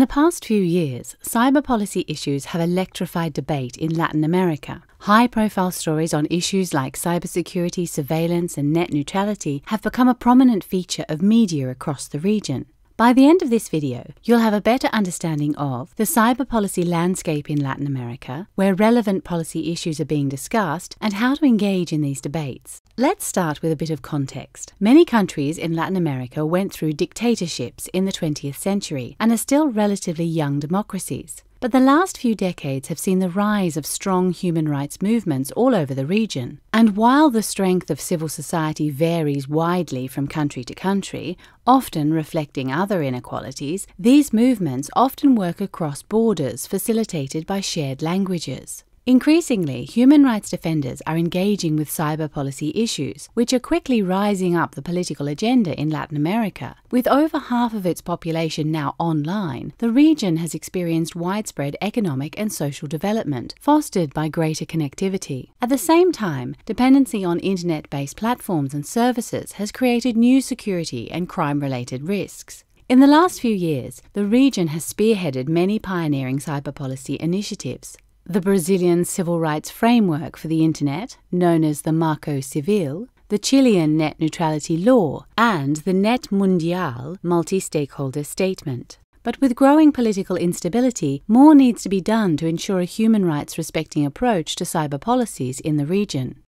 past few years, cyber policy issues have electrified debate in Latin America. High-profile stories on issues like cybersecurity, surveillance, and net neutrality have become a prominent feature of media across the region. By the end of this video, you'll have a better understanding of the cyber policy landscape in Latin America, where relevant policy issues are being discussed, and how to engage in these debates. Let's start with a bit of context. Many countries in Latin America went through dictatorships in the 20th century and are still relatively young democracies. But the last few decades have seen the rise of strong human rights movements all over the region. And while the strength of civil society varies widely from country to country, often reflecting other inequalities, these movements often work across borders facilitated by shared languages. Increasingly, human rights defenders are engaging with cyber policy issues, which are quickly rising up the political agenda in Latin America. With over half of its population now online, the region has experienced widespread economic and social development, fostered by greater connectivity. At the same time, dependency on internet-based platforms and services has created new security and crime-related risks. In the last few years, the region has spearheaded many pioneering cyber policy initiatives. The Brazilian Civil Rights Framework for the Internet, known as the Marco Civil, the Chilean Net Neutrality Law, and the Net Mundial Multi-Stakeholder Statement. But with growing political instability, more needs to be done to ensure a human rights-respecting approach to cyber policies in the region.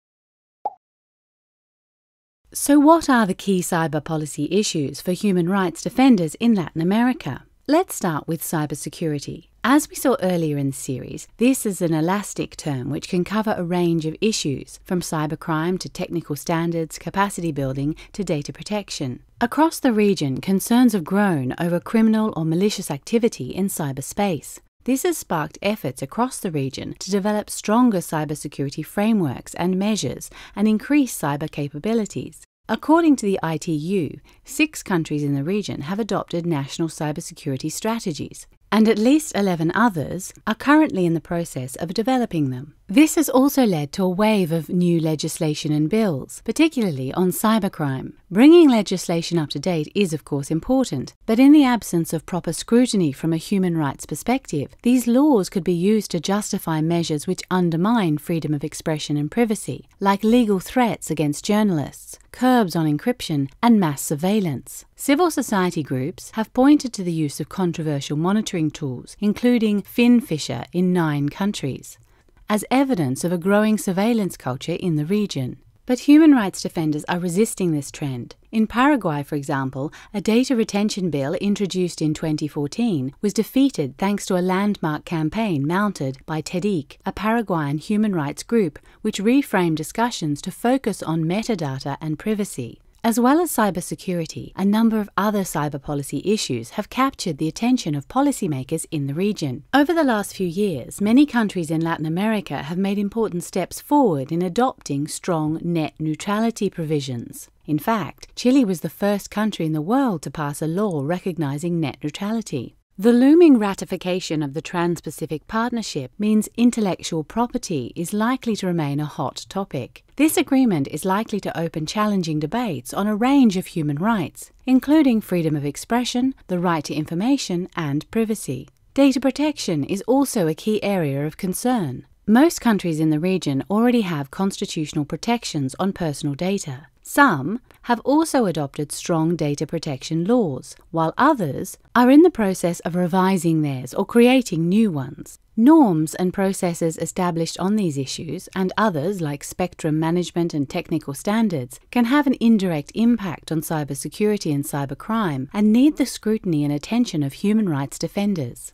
So what are the key cyber policy issues for human rights defenders in Latin America? Let's start with cybersecurity. As we saw earlier in the series, this is an elastic term which can cover a range of issues, from cybercrime to technical standards, capacity building to data protection. Across the region, concerns have grown over criminal or malicious activity in cyberspace. This has sparked efforts across the region to develop stronger cybersecurity frameworks and measures and increase cyber capabilities. According to the ITU, 6 countries in the region have adopted national cybersecurity strategies, and at least 11 others are currently in the process of developing them. This has also led to a wave of new legislation and bills, particularly on cybercrime. Bringing legislation up to date is of course important, but in the absence of proper scrutiny from a human rights perspective, these laws could be used to justify measures which undermine freedom of expression and privacy, like legal threats against journalists, curbs on encryption, and mass surveillance. Civil society groups have pointed to the use of controversial monitoring tools, including FinFisher in 9 countries, as evidence of a growing surveillance culture in the region. But human rights defenders are resisting this trend. In Paraguay, for example, a data retention bill introduced in 2014 was defeated thanks to a landmark campaign mounted by TEDIC, a Paraguayan human rights group which reframed discussions to focus on metadata and privacy. As well as cybersecurity, a number of other cyber policy issues have captured the attention of policymakers in the region. Over the last few years, many countries in Latin America have made important steps forward in adopting strong net neutrality provisions. In fact, Chile was the first country in the world to pass a law recognizing net neutrality. The looming ratification of the Trans-Pacific Partnership means intellectual property is likely to remain a hot topic. This agreement is likely to open challenging debates on a range of human rights, including freedom of expression, the right to information, and privacy. Data protection is also a key area of concern. Most countries in the region already have constitutional protections on personal data. Some have also adopted strong data protection laws, while others are in the process of revising theirs or creating new ones. Norms and processes established on these issues, and others like spectrum management and technical standards, can have an indirect impact on cybersecurity and cybercrime and need the scrutiny and attention of human rights defenders.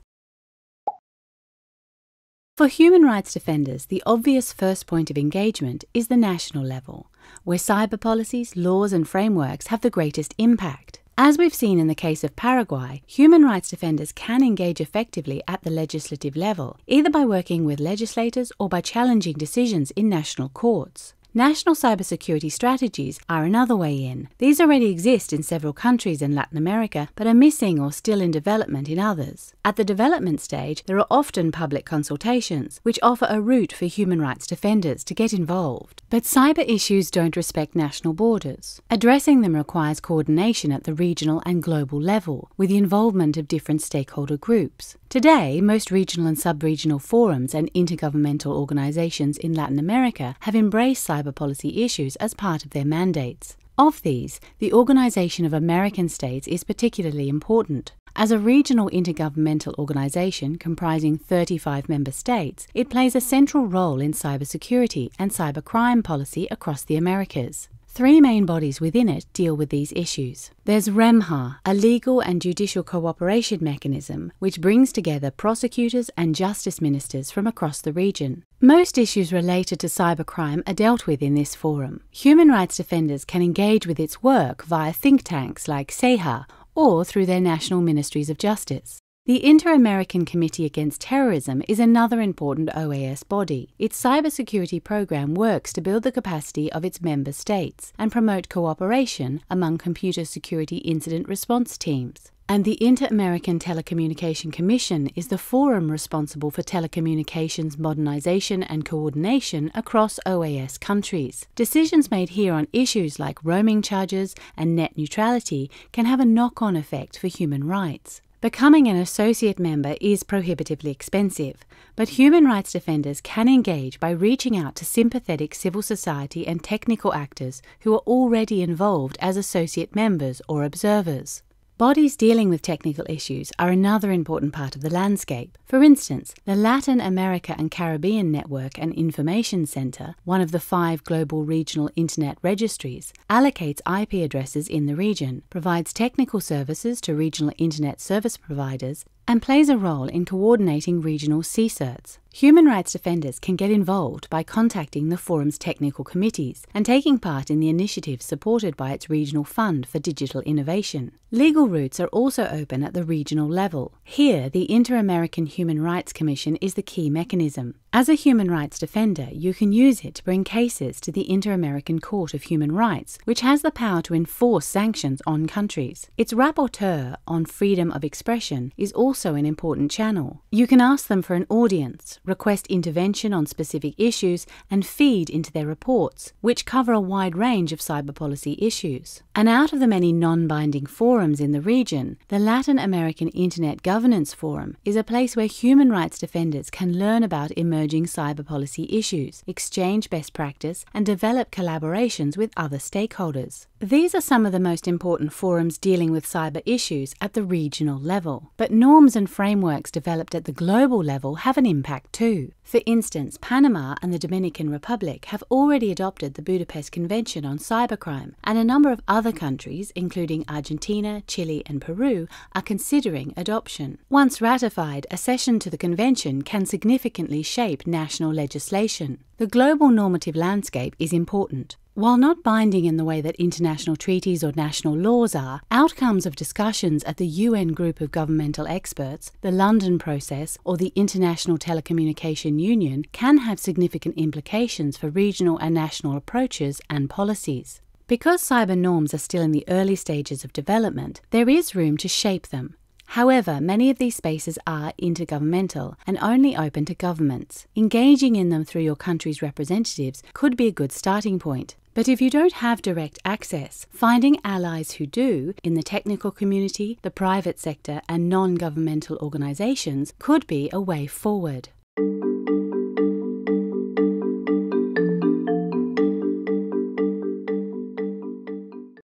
For human rights defenders, the obvious first point of engagement is the national level, where cyber policies, laws and frameworks have the greatest impact. As we've seen in the case of Paraguay, human rights defenders can engage effectively at the legislative level, either by working with legislators or by challenging decisions in national courts. National cybersecurity strategies are another way in. These already exist in several countries in Latin America, but are missing or still in development in others. At the development stage, there are often public consultations, which offer a route for human rights defenders to get involved. But cyber issues don't respect national borders. Addressing them requires coordination at the regional and global level, with the involvement of different stakeholder groups. Today, most regional and sub-regional forums and intergovernmental organizations in Latin America have embraced cyber policy issues as part of their mandates. Of these, the Organization of American States is particularly important. As a regional intergovernmental organization comprising 35 member states, it plays a central role in cybersecurity and cybercrime policy across the Americas. Three main bodies within it deal with these issues. There's REMHA, a legal and judicial cooperation mechanism which brings together prosecutors and justice ministers from across the region. Most issues related to cybercrime are dealt with in this forum. Human rights defenders can engage with its work via think tanks like CEJA or through their national ministries of justice. The Inter-American Committee Against Terrorism is another important OAS body. Its cybersecurity program works to build the capacity of its member states and promote cooperation among computer security incident response teams. And the Inter-American Telecommunication Commission is the forum responsible for telecommunications modernization and coordination across OAS countries. Decisions made here on issues like roaming charges and net neutrality can have a knock-on effect for human rights. Becoming an associate member is prohibitively expensive, but human rights defenders can engage by reaching out to sympathetic civil society and technical actors who are already involved as associate members or observers. Bodies dealing with technical issues are another important part of the landscape. For instance, the Latin America and Caribbean Network and Information Center, one of the 5 global regional internet registries, allocates IP addresses in the region, provides technical services to regional internet service providers, and plays a role in coordinating regional CSIRTs. Human rights defenders can get involved by contacting the forum's technical committees and taking part in the initiatives supported by its regional fund for digital innovation. Legal routes are also open at the regional level. Here, the Inter-American Human Rights Commission is the key mechanism. As a human rights defender, you can use it to bring cases to the Inter-American Court of Human Rights, which has the power to enforce sanctions on countries. Its rapporteur on freedom of expression is also an important channel. You can ask them for an audience, request intervention on specific issues, and feed into their reports, which cover a wide range of cyber policy issues. And out of the many non-binding forums in the region, the Latin American Internet Governance Forum is a place where human rights defenders can learn about emerging cyber policy issues, exchange best practice, and develop collaborations with other stakeholders. These are some of the most important forums dealing with cyber issues at the regional level. But norms and frameworks developed at the global level have an impact too. For instance, Panama and the Dominican Republic have already adopted the Budapest Convention on Cybercrime, and a number of other countries, including Argentina, Chile, and Peru, are considering adoption. Once ratified, accession to the convention can significantly shape national legislation. The global normative landscape is important. While not binding in the way that international treaties or national laws are, outcomes of discussions at the UN Group of Governmental Experts, the London Process, or the International Telecommunication Union can have significant implications for regional and national approaches and policies. Because cyber norms are still in the early stages of development, there is room to shape them. However, many of these spaces are intergovernmental and only open to governments. Engaging in them through your country's representatives could be a good starting point. But if you don't have direct access, finding allies who do in the technical community, the private sector, and non-governmental organizations could be a way forward.